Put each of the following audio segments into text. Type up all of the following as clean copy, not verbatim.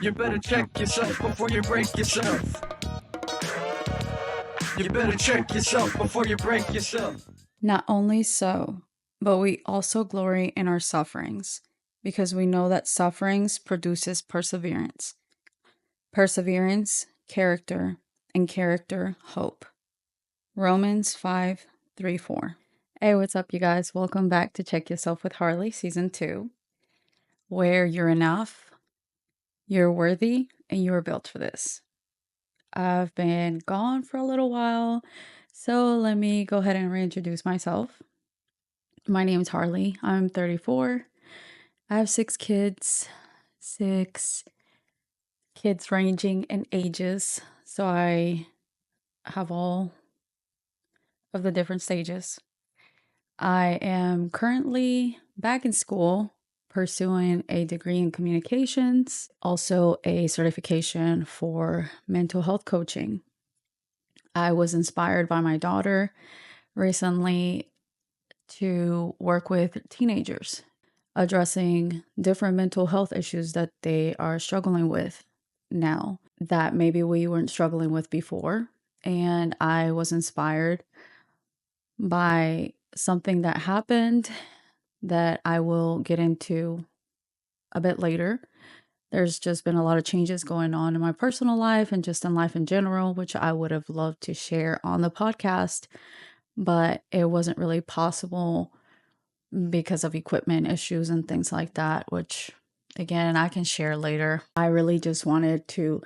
You better check yourself before you break yourself. You better check yourself before you break yourself. Not only so, but we also glory in our sufferings, because we know that sufferings produces perseverance. Perseverance, character, and character, hope. Romans 5:3-4. Hey, what's up, you guys? Welcome back to Check Yourself with Harley, Season 2, where you're enough, you're worthy, and you're built for this. I've been gone for a little while, so let me go ahead and reintroduce myself. My name is Harley. I'm 34. I have 6 kids ranging in ages. So I have all of the different stages. I am currently back in school pursuing a degree in communications, also a certification for mental health coaching. I was inspired by my daughter recently to work with teenagers, addressing different mental health issues that they are struggling with now that maybe we weren't struggling with before. And I was inspired by something that happened that I will get into a bit later. There's just been a lot of changes going on in my personal life and just in life in general, which I would have loved to share on the podcast, but it wasn't really possible because of equipment issues and things like that, which again, I can share later. I really just wanted to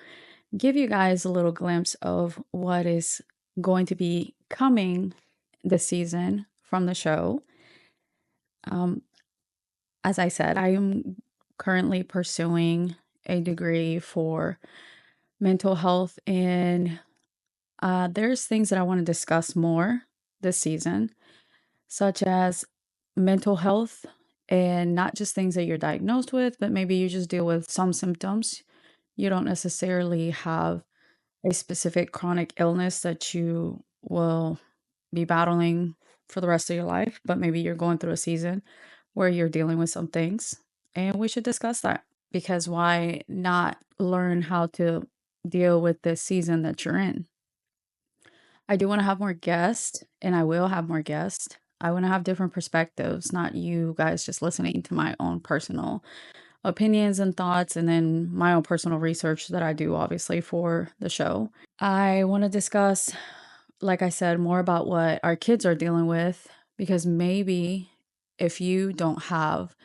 give you guys a little glimpse of what is going to be coming this season from the show. Um, as I said, I am currently pursuing a degree for mental health, and there's things that I want to discuss more this season, such as mental health, and not just things that you're diagnosed with, but maybe you just deal with some symptoms. You don't necessarily have a specific chronic illness that you will be battling for the rest of your life, but maybe you're going through a season where you're dealing with some things. And we should discuss that, because why not learn how to deal with this season that you're in? I do want to have more guests, and I will have more guests. I want to have different perspectives, not you guys just listening to my own personal opinions and thoughts, and then my own personal research that I do, obviously, for the show. I want to discuss, like I said, more about what our kids are dealing with, because maybe if you don't have,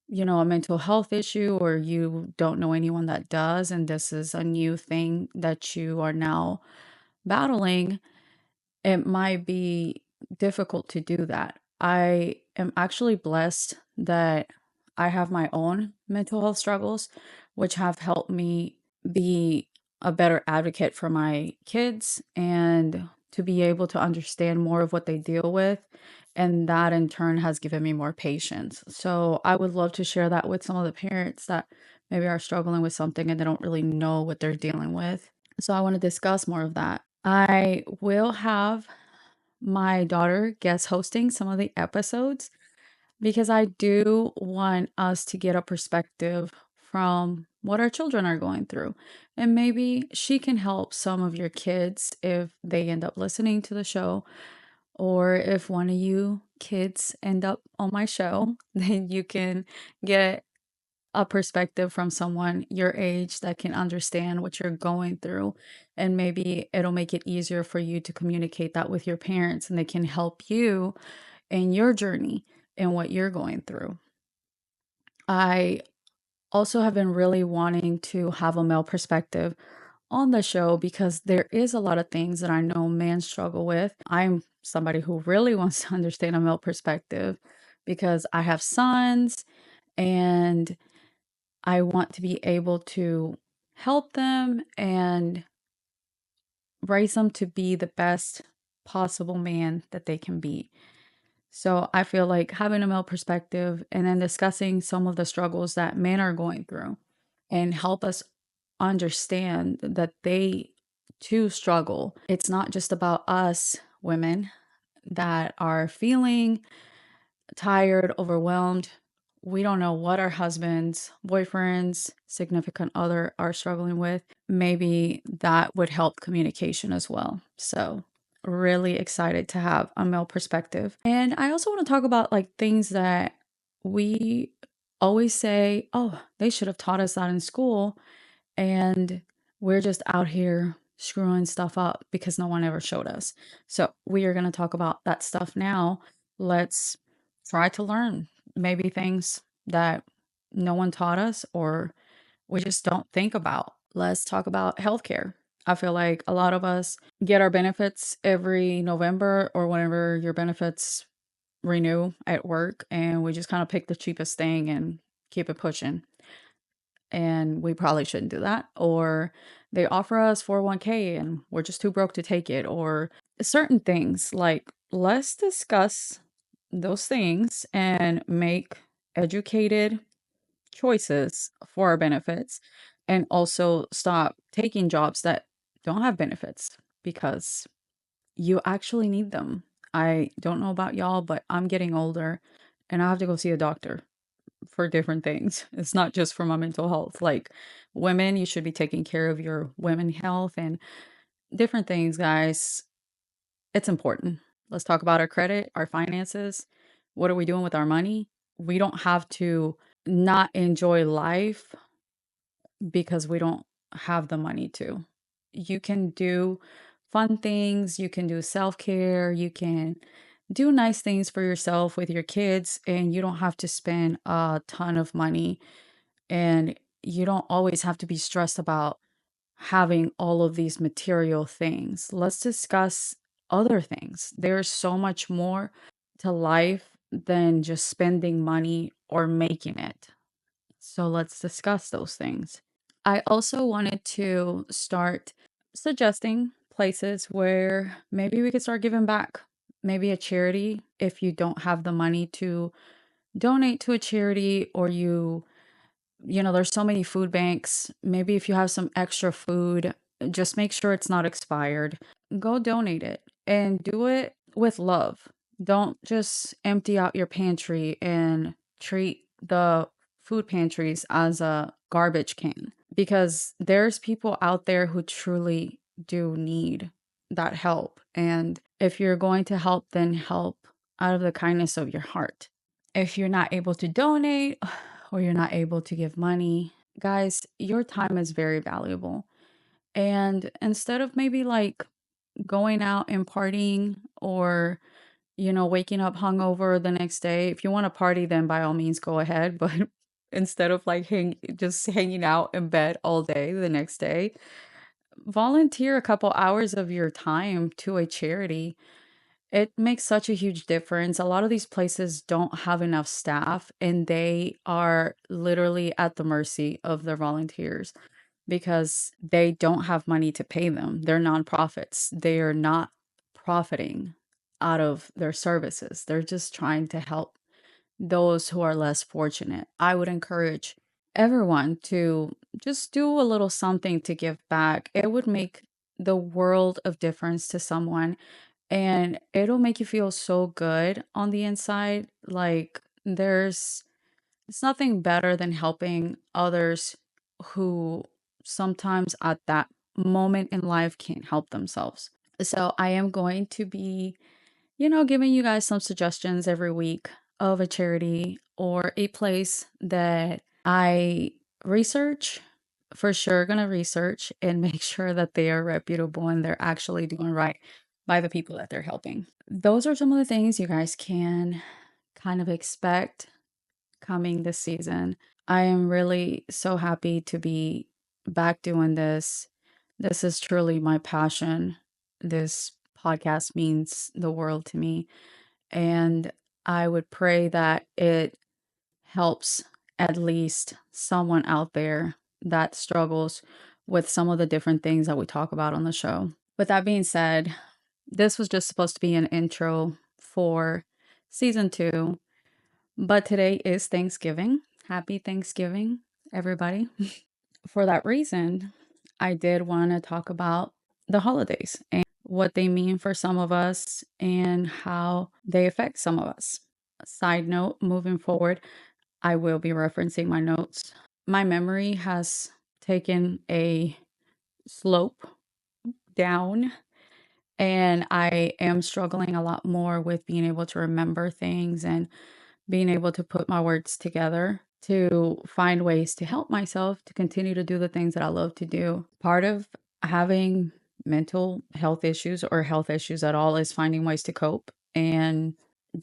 a mental health issue, or you don't know anyone that does, and this is a new thing that you are now battling, it might be difficult to do that. I am actually blessed that I have my own mental health struggles, which have helped me be a better advocate for my kids and to be able to understand more of what they deal with. And that in turn has given me more patience. So I would love to share that with some of the parents that maybe are struggling with something and they don't really know what they're dealing with. So I want to discuss more of that. I will have my daughter guest hosting some of the episodes, because I do want us to get a perspective from what our children are going through. And maybe she can help some of your kids if they end up listening to the show, or if one of you kids end up on my show, then you can get a perspective from someone your age that can understand what you're going through. And maybe it'll make it easier for you to communicate that with your parents, and they can help you in your journey and what you're going through. I also have been really wanting to have a male perspective on the show, because there is a lot of things that I know men struggle with. I'm somebody who really wants to understand a male perspective because I have sons, and I want to be able to help them and raise them to be the best possible man that they can be. So I feel like having a male perspective and then discussing some of the struggles that men are going through and help us understand that they too struggle. It's not just about us women that are feeling tired, overwhelmed, we don't know what our husbands, boyfriends, significant other are struggling with. Maybe that would help communication as well. So, really excited to have a male perspective. And I also want to talk about like things that we always say, oh, they should have taught us that in school. And we're just out here screwing stuff up because no one ever showed us. So, we are going to talk about that stuff now. Let's try to learn maybe things that no one taught us or we just don't think about. Let's talk about healthcare. I feel like a lot of us get our benefits every November or whenever your benefits renew at work, and we just kind of pick the cheapest thing and keep it pushing. And we probably shouldn't do that. Or they offer us 401k and we're just too broke to take it, or certain things. Like, let's discuss those things and make educated choices for our benefits, and also stop taking jobs that don't have benefits because you actually need them. I don't know about y'all, but I'm getting older and I have to go see a doctor for different things. It's not just for my mental health. Like, women, you should be taking care of your women health and different things, guys. It's important. Let's talk about our credit, our finances. What are we doing with our money? We don't have to not enjoy life because we don't have the money to. You can do fun things, you can do self-care, you can do nice things for yourself with your kids, and you don't have to spend a ton of money, and you don't always have to be stressed about having all of these material things. Let's discuss other things. There's so much more to life than just spending money or making it. So let's discuss those things. I also wanted to start suggesting places where maybe we could start giving back. Maybe a charity if you don't have the money to donate to a charity, or there's so many food banks. Maybe if you have some extra food, just make sure it's not expired. Go donate it and do it with love. Don't just empty out your pantry and treat the food pantries as a garbage can, because there's people out there who truly do need that help. And if you're going to help, then help out of the kindness of your heart. If you're not able to donate or you're not able to give money, guys, your time is very valuable. And instead of maybe like going out and partying, or waking up hungover the next day, if you want to party, then by all means go ahead. But instead of like just hanging out in bed all day the next day, volunteer a couple hours of your time to a charity. It makes such a huge difference. A lot of these places don't have enough staff, and they are literally at the mercy of their volunteers because they don't have money to pay them. They're nonprofits. They are not profiting out of their services. They're just trying to help those who are less fortunate. I would encourage everyone to just do a little something to give back. It would make the world of difference to someone, and it'll make you feel so good on the inside. Like, it's nothing better than helping others who sometimes at that moment in life can't help themselves. So I am going to be, giving you guys some suggestions every week of a charity or a place that I research. For sure, gonna research and make sure that they are reputable and they're actually doing right by the people that they're helping. Those are some of the things you guys can kind of expect coming this season. I am really so happy to be back doing this. This is truly my passion. This podcast means the world to me. And I would pray that it helps at least someone out there that struggles with some of the different things that we talk about on the show. With that being said, this was just supposed to be an intro for season 2, but today is Thanksgiving. Happy Thanksgiving, everybody. For that reason, I did want to talk about the holidays and what they mean for some of us and how they affect some of us. Side note, moving forward, I will be referencing my notes. My memory has taken a slope down, and I am struggling a lot more with being able to remember things and being able to put my words together to find ways to help myself to continue to do the things that I love to do. Part of having mental health issues or health issues at all is finding ways to cope and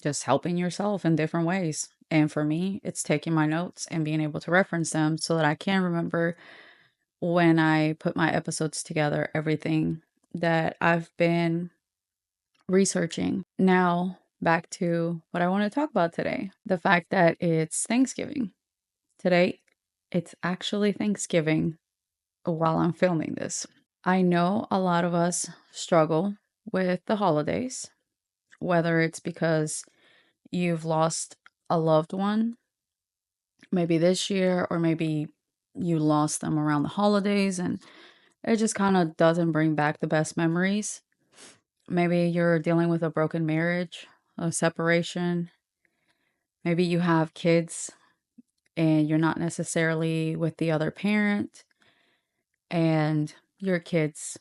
just helping yourself in different ways. And for me, it's taking my notes and being able to reference them so that I can remember when I put my episodes together, everything that I've been researching. Now, back to what I want to talk about today, the fact that it's Thanksgiving. Today, it's actually Thanksgiving while I'm filming this. I know a lot of us struggle with the holidays, whether it's because you've lost a loved one, maybe this year, or maybe you lost them around the holidays and it just kind of doesn't bring back the best memories. Maybe you're dealing with a broken marriage, a separation. Maybe you have kids and you're not necessarily with the other parent, and your kids,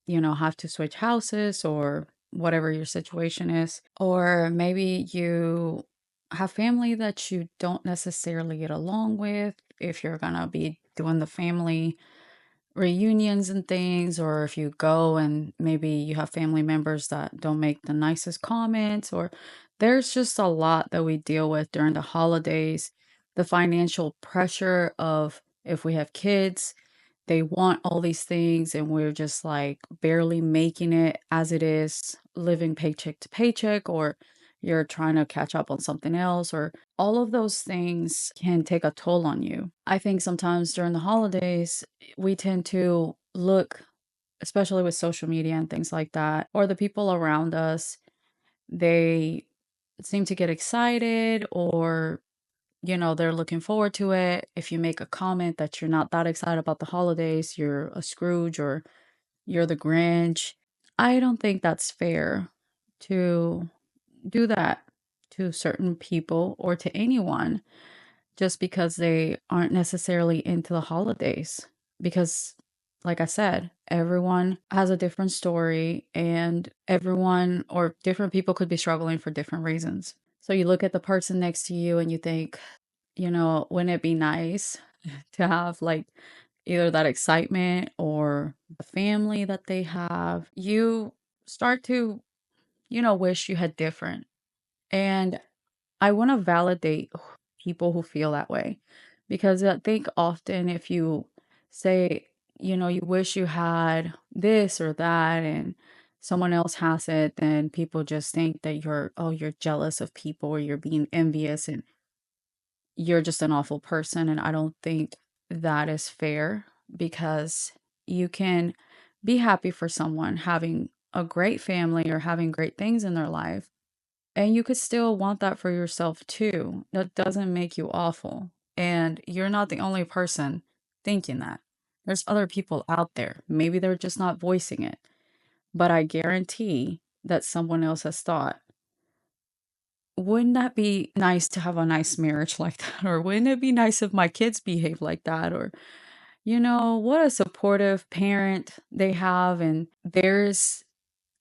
have to switch houses or whatever your situation is. Or maybe you have family that you don't necessarily get along with if you're going to be doing the family reunions and things, or if you go and maybe you have family members that don't make the nicest comments, or there's just a lot that we deal with during the holidays. The financial pressure of if we have kids, they want all these things and we're just like barely making it as it is, living paycheck to paycheck, or you're trying to catch up on something else, or all of those things can take a toll on you. I think sometimes during the holidays, we tend to look, especially with social media and things like that, or the people around us, they seem to get excited, or they're looking forward to it. If you make a comment that you're not that excited about the holidays, you're a Scrooge or you're the Grinch. I don't think that's fair to do that to certain people or to anyone just because they aren't necessarily into the holidays. Because, like I said, everyone has a different story, and everyone or different people could be struggling for different reasons. So you look at the person next to you and you think, wouldn't it be nice to have like either that excitement or the family that they have? You start to, wish you had different. And I want to validate people who feel that way, because I think often if you say, you wish you had this or that and someone else has it, then people just think that you're jealous of people or you're being envious and you're just an awful person. And I don't think that is fair, because you can be happy for someone having a great family or having great things in their life. And you could still want that for yourself too. That doesn't make you awful. And you're not the only person thinking that. There's other people out there. Maybe they're just not voicing it. But I guarantee that someone else has thought, wouldn't that be nice to have a nice marriage like that? Or wouldn't it be nice if my kids behave like that? Or, what a supportive parent they have. And there's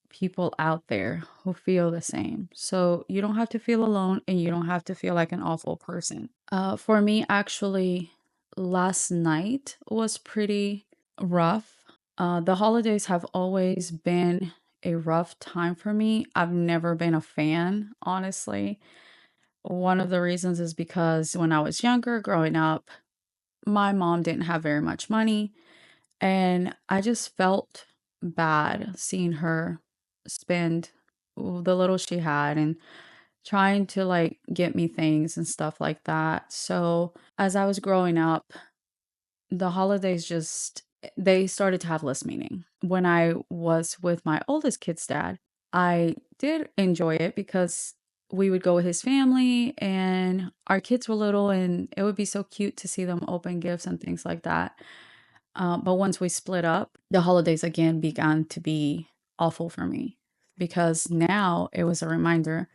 people out there who feel the same. So you don't have to feel alone and you don't have to feel like an awful person. For me, actually, last night was pretty rough. The holidays have always been a rough time for me. I've never been a fan, honestly. One of the reasons is because when I was younger, growing up, my mom didn't have very much money. And I just felt bad seeing her spend the little she had and trying to like get me things and stuff like that. So as I was growing up, the holidays just they started to have less meaning. When I was with my oldest kid's dad, I did enjoy it because we would go with his family and our kids were little and it would be so cute to see them open gifts and things like that. But once we split up, the holidays again began to be awful for me, because now it was a reminder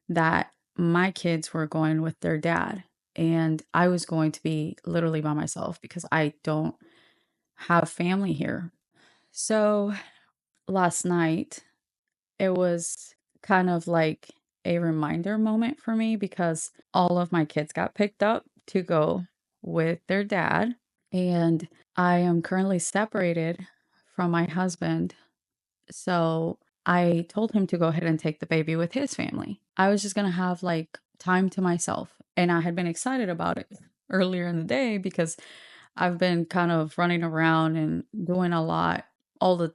that my kids were going with their dad. and I was going to be literally by myself because I don't have family here. So last night, it was kind of like a reminder moment for me because all of my kids got picked up to go with their dad. And I am currently separated from my husband. So I told him to go ahead and take the baby with his family. I was just going to have like time to myself. And I had been excited about it earlier in the day because I've been kind of running around and doing a lot all the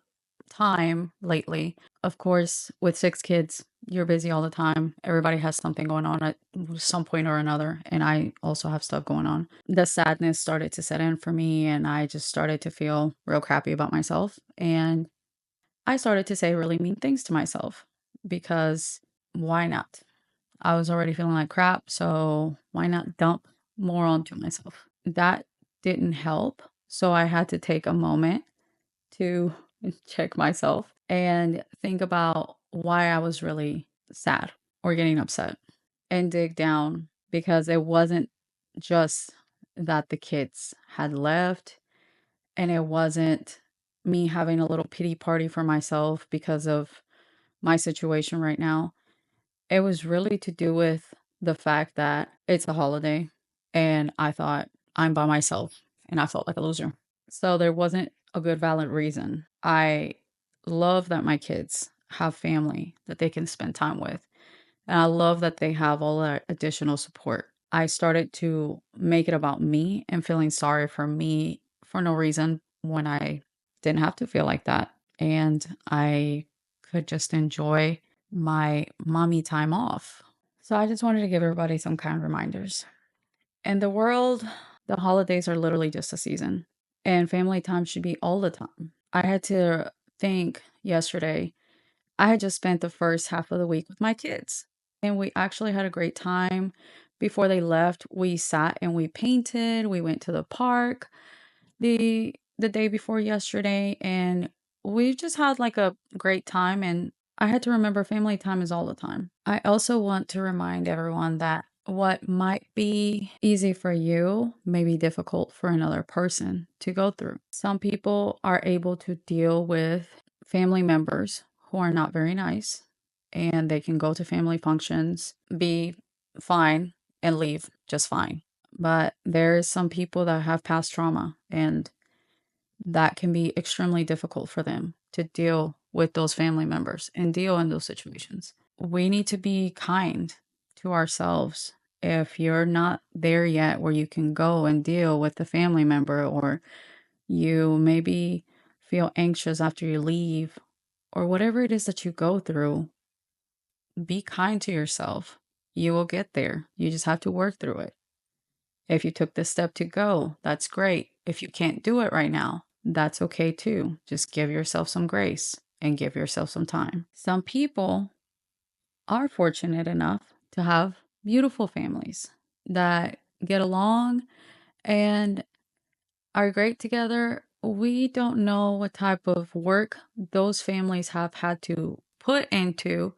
time lately. Of course, with 6 kids, you're busy all the time. Everybody has something going on at some point or another. And I also have stuff going on. The sadness started to set in for me, and I just started to feel real crappy about myself. And I started to say really mean things to myself because why not? I was already feeling like crap, so why not dump more onto myself? That didn't help. So I had to take a moment to check myself and think about why I was really sad or getting upset and dig down because it wasn't just that the kids had left, and it wasn't me having a little pity party for myself because of my situation right now. It was really to do with the fact that it's a holiday and I thought I'm by myself and I felt like a loser. So there wasn't a good valid reason. I love that my kids have family that they can spend time with. And I love that they have all that additional support. I started to make it about me and feeling sorry for me for no reason when I didn't have to feel like that. And I could just enjoy my mommy time off. So I just wanted to give everybody some kind reminders. In the world, the holidays are literally just a season, and family time should be all the time. I had to think yesterday, I had just spent the first half of the week with my kids, and we actually had a great time. Before they left, we sat and we painted, we went to the park the day before yesterday, and we just had like a great time. And I had to remember family time is all the time. I also want to remind everyone that what might be easy for you may be difficult for another person to go through. Some people are able to deal with family members who are not very nice, and they can go to family functions, be fine, and leave just fine. But there's some people that have past trauma, and that can be extremely difficult for them to deal with those family members and deal in those situations. We need to be kind to ourselves. If you're not there yet where you can go and deal with the family member, or you maybe feel anxious after you leave, or whatever it is that you go through, be kind to yourself. You will get there. You just have to work through it. If you took the step to go, that's great. If you can't do it right now, that's okay too. Just give yourself some grace and give yourself some time. Some people are fortunate enough to have beautiful families that get along and are great together. We don't know what type of work those families have had to put into.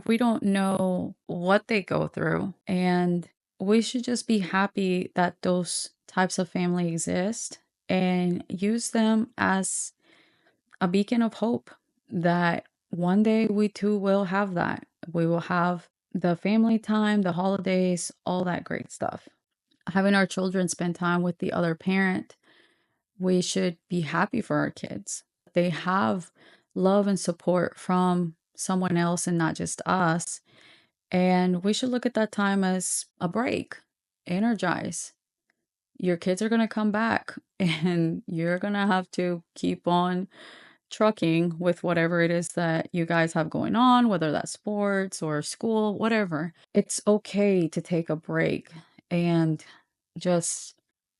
We don't know what they go through. And we should just be happy that those types of family exist and use them as a beacon of hope that one day we too will have that. We will have the family time, the holidays, all that great stuff. Having our children spend time with the other parent, we should be happy for our kids. They have love and support from someone else and not just us. And we should look at that time as a break, energize. Your kids are going to come back and you're going to have to keep on trucking with whatever it is that you guys have going on, whether that's sports or school, whatever. It's okay to take a break and just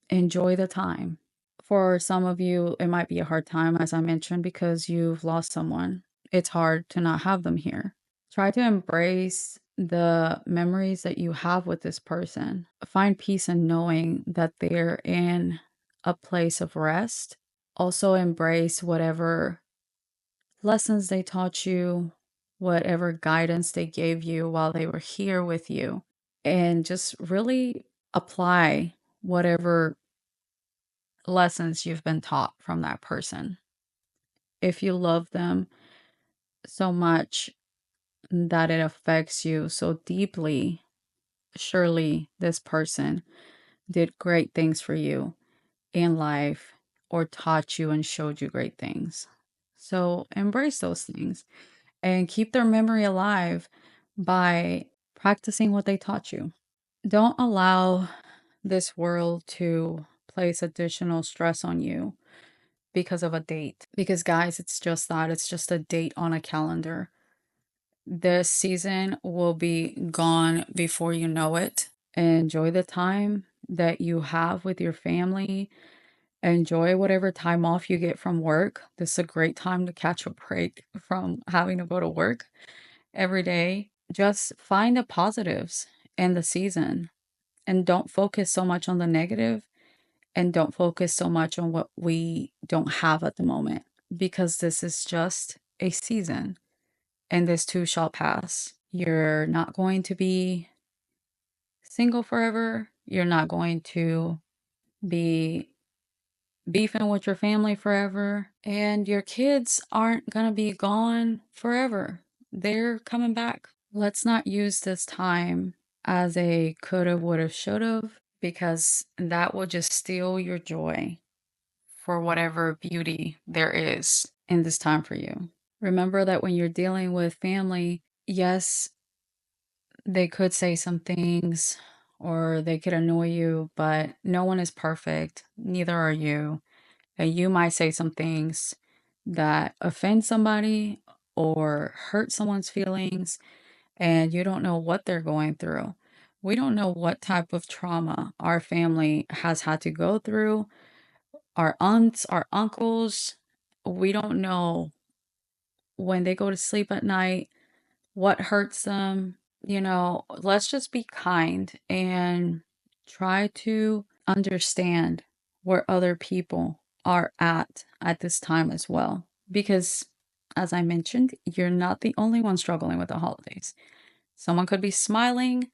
enjoy the time. For some of you, it might be a hard time, as I mentioned, because you've lost someone. It's hard to not have them here. Try to embrace the memories that you have with this person. Find peace in knowing that they're in a place of rest. Also, embrace whatever lessons they taught you, whatever guidance they gave you while they were here with you, and just really apply whatever lessons you've been taught from that person. If you love them so much that it affects you so deeply, surely this person did great things for you in life or taught you and showed you great things. So embrace those things and keep their memory alive by practicing what they taught you. Don't allow this world to place additional stress on you because of a date. Because, guys, it's just that. It's just a date on a calendar. This season will be gone before you know it. Enjoy the time that you have with your family. Enjoy whatever time off you get from work. This is a great time to catch a break from having to go to work every day. Just find the positives in the season and don't focus so much on the negative and don't focus so much on what we don't have at the moment because this is just a season and this too shall pass. You're not going to be single forever. You're not going to be beefing with your family forever. And your kids aren't going to be gone forever. They're coming back. Let's not use this time as a coulda, woulda, shoulda, because that will just steal your joy for whatever beauty there is in this time for you. Remember that when you're dealing with family, yes, they could say some things or they could annoy you, but no one is perfect. Neither are you. And you might say some things that offend somebody or hurt someone's feelings, and you don't know what they're going through. We don't know what type of trauma our family has had to go through. Our aunts, our uncles, we don't know when they go to sleep at night, what hurts them. Let's just be kind and try to understand where other people are at this time as well. Because, as I mentioned, you're not the only one struggling with the holidays. Someone could be smiling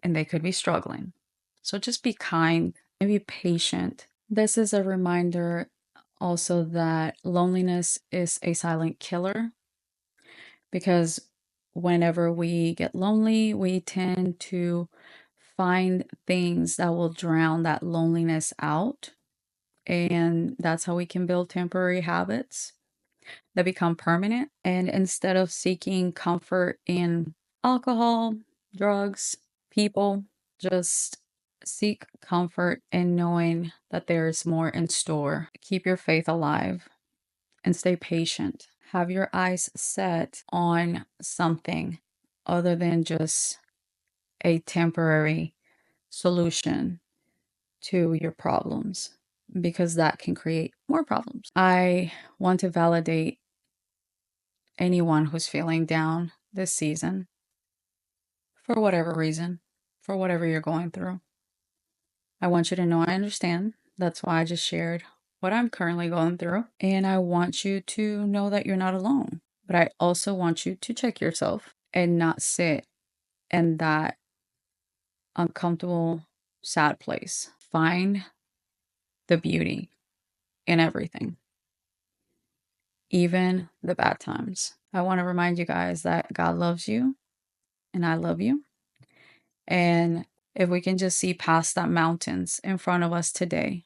and they could be struggling. So just be kind and be patient. This is a reminder also that loneliness is a silent killer because whenever we get lonely, we tend to find things that will drown that loneliness out. And that's how we can build temporary habits that become permanent. And instead of seeking comfort in alcohol, drugs, people, just seek comfort in knowing that there is more in store. Keep your faith alive and stay patient. Have your eyes set on something other than just a temporary solution to your problems, because that can create more problems. I want to validate anyone who's feeling down this season for whatever reason, for whatever you're going through. I want you to know I understand. That's why I just shared what I'm currently going through. And I want you to know that you're not alone. But I also want you to check yourself and not sit in that uncomfortable, sad place. Find the beauty in everything, even the bad times. I want to remind you guys that God loves you and I love you. And if we can just see past that mountains in front of us today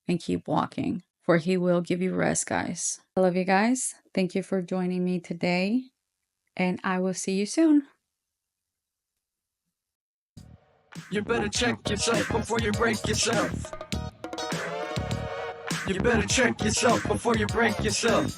and keep walking, for He will give you rest, guys. I love you guys. Thank you for joining me today, and I will see you soon. You better check yourself before you break yourself. You better check yourself before you break yourself.